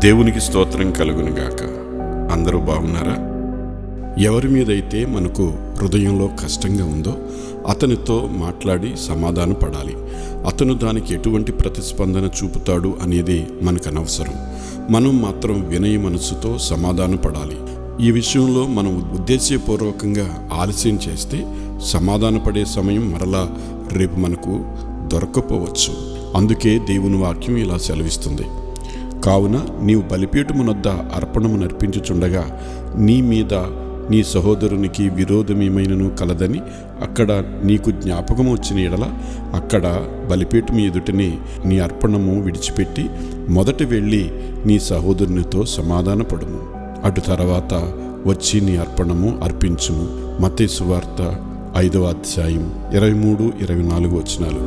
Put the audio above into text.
దేవునికి స్తోత్రం కలుగునుగాక. అందరూ బాగున్నారా? ఎవరి మీదైతే మనకు హృదయంలో కష్టంగా ఉందో అతనితో మాట్లాడి సమాధాన పడాలి. అతను దానికి ఎటువంటి ప్రతిస్పందన చూపుతాడు అనేది మనకు అనవసరం. మనం మాత్రం వినయ మనసుతో సమాధాన పడాలి. ఈ విషయంలో మనం ఉద్దేశపూర్వకంగా ఆలస్యం చేస్తే సమాధాన పడే సమయం మరలా రేపు మనకు దొరకపోవచ్చు. అందుకే దేవుని వాక్యం ఇలా సెలవిస్తుంది, కావున నీవు బలిపీఠమునొద్ద అర్పణము నర్పించుచుండగా నీ మీద నీ సహోదరునికి విరోధమేమైనను కలదని అక్కడ నీకు జ్ఞాపకము వచ్చిన ఎడల అక్కడ బలిపీఠం ఎదుటనే నీ అర్పణము విడిచిపెట్టి మొదట వెళ్ళి నీ సహోదరునితో సమాధానపడుము. అటు తర్వాత వచ్చి నీ అర్పణము అర్పించుము. మత్తయి సువార్త 5వ అధ్యాయం 23-24 వచనాలు.